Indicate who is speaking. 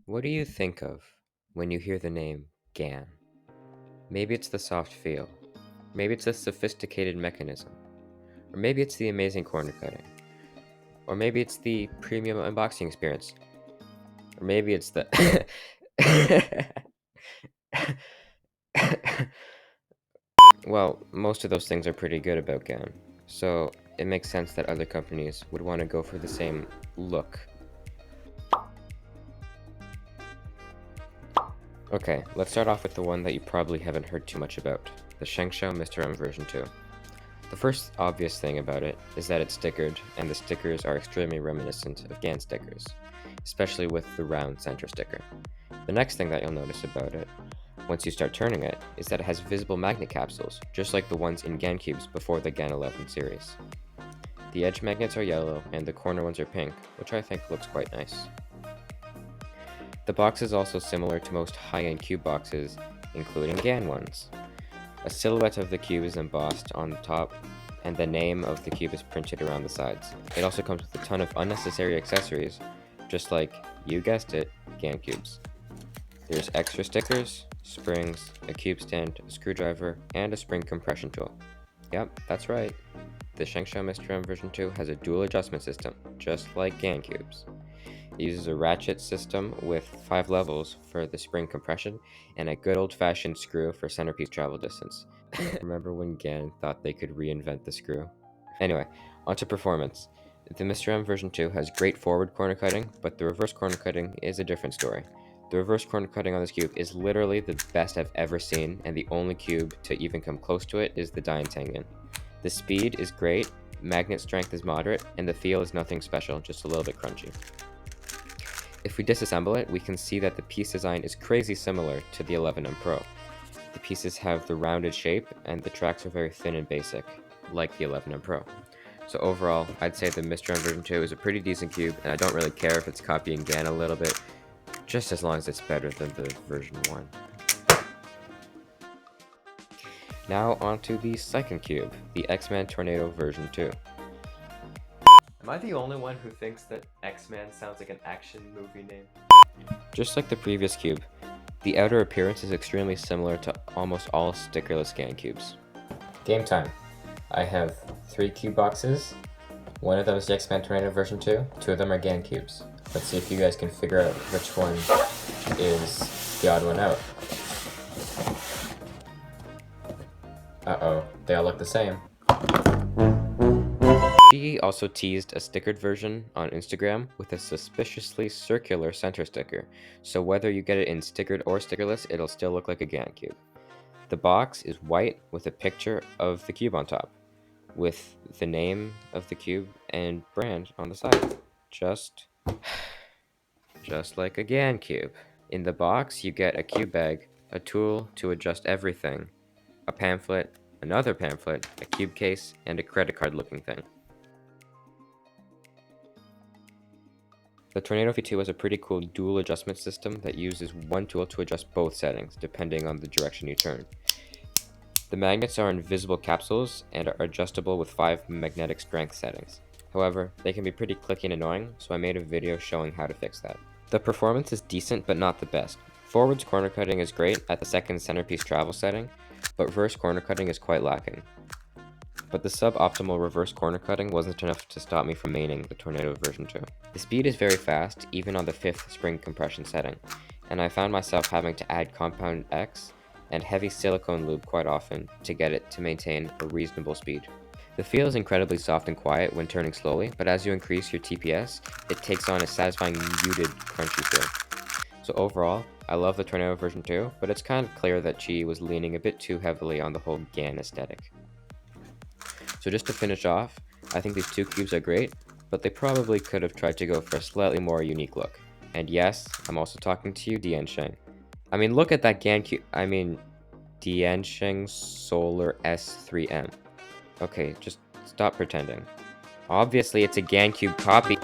Speaker 1: What do you think of when you hear the name GAN? Maybe it's the soft feel, maybe it's the sophisticated mechanism, or maybe it's the amazing corner cutting, or maybe it's the premium unboxing experience, or maybe it's the Well, most of those things are pretty good about GAN, so it makes sense that other companies would want to go for the same look. Okay, let's start off with the one that you probably haven't heard too much about, the Shengshou Mr M version 2. The first obvious thing about it is that it's stickered, and the stickers are extremely reminiscent of GAN stickers, especially with the round center sticker. The next thing that you'll notice about it, once you start turning it, is that it has visible magnet capsules, just like the ones in GAN cubes before the GAN 11 series. The edge magnets are yellow, and the corner ones are pink, which I think looks quite nice. The box is also similar to most high-end cube boxes, including GAN ones. A silhouette of the cube is embossed on the top, and the name of the cube is printed around the sides. It also comes with a ton of unnecessary accessories, just like, you guessed it, GAN cubes. There's extra stickers, springs, a cube stand, a screwdriver, and a spring compression tool. Yep, that's right. The Shengshou Mr M version 2 has a dual adjustment system, just like GAN cubes. It uses a ratchet system with 5 levels for the spring compression and a good old-fashioned screw for centerpiece travel distance. Remember when GAN thought they could reinvent the screw? Anyway, onto performance. The Mr M version 2 has great forward corner cutting, but the reverse corner cutting is a different story. The reverse corner cutting on this cube is literally the best I've ever seen, and the only cube to even come close to it is the Tengen. The speed is great, magnet strength is moderate, and the feel is nothing special, just a little bit crunchy. If we disassemble it, we can see that the piece design is crazy similar to the 11M Pro. The pieces have the rounded shape, and the tracks are very thin and basic, like the 11M Pro. So overall, I'd say the Mr M version 2 is a pretty decent cube, and I don't really care if it's copying GAN a little bit, just as long as it's better than the version 1. Now onto the second cube, the Xman Tornado version 2. Am I the only one who thinks that X-Man sounds like an action movie name? Just like the previous cube, the outer appearance is extremely similar to almost all stickerless GAN cubes. Game time. I have 3 cube boxes. One of them is the Xman Tornado version 2. 2 of them are GAN cubes. Let's see if you guys can figure out which one is the odd one out. Uh-oh, they all look the same. She also teased a stickered version on Instagram with a suspiciously circular center sticker, so whether you get it in stickered or stickerless, it'll still look like a GAN cube. The box is white with a picture of the cube on top, with the name of the cube and brand on the side. Just like a GAN cube. In the box, you get a cube bag, a tool to adjust everything, a pamphlet, another pamphlet, a cube case, and a credit card looking thing. The Tornado V2 has a pretty cool dual adjustment system that uses one tool to adjust both settings, depending on the direction you turn. The magnets are invisible capsules and are adjustable with 5 magnetic strength settings. However, they can be pretty clicky and annoying, so I made a video showing how to fix that. The performance is decent, but not the best. Forwards corner cutting is great at the second centerpiece travel setting, but reverse corner cutting is quite lacking. But the suboptimal reverse corner cutting wasn't enough to stop me from maining the Tornado version 2. The speed is very fast, even on the 5th spring compression setting, and I found myself having to add compound X and heavy silicone lube quite often to get it to maintain a reasonable speed. The feel is incredibly soft and quiet when turning slowly, but as you increase your TPS, it takes on a satisfying muted, crunchy feel. So overall, I love the Tornado version 2, but it's kind of clear that Chi was leaning a bit too heavily on the whole GAN aesthetic. So just to finish off, I think these 2 cubes are great, but they probably could have tried to go for a slightly more unique look. And yes, I'm also talking to you, Diansheng. I mean, look at that GAN cube, Diansheng Solar S3M. Okay, just stop pretending. Obviously, it's a GAN cube copy.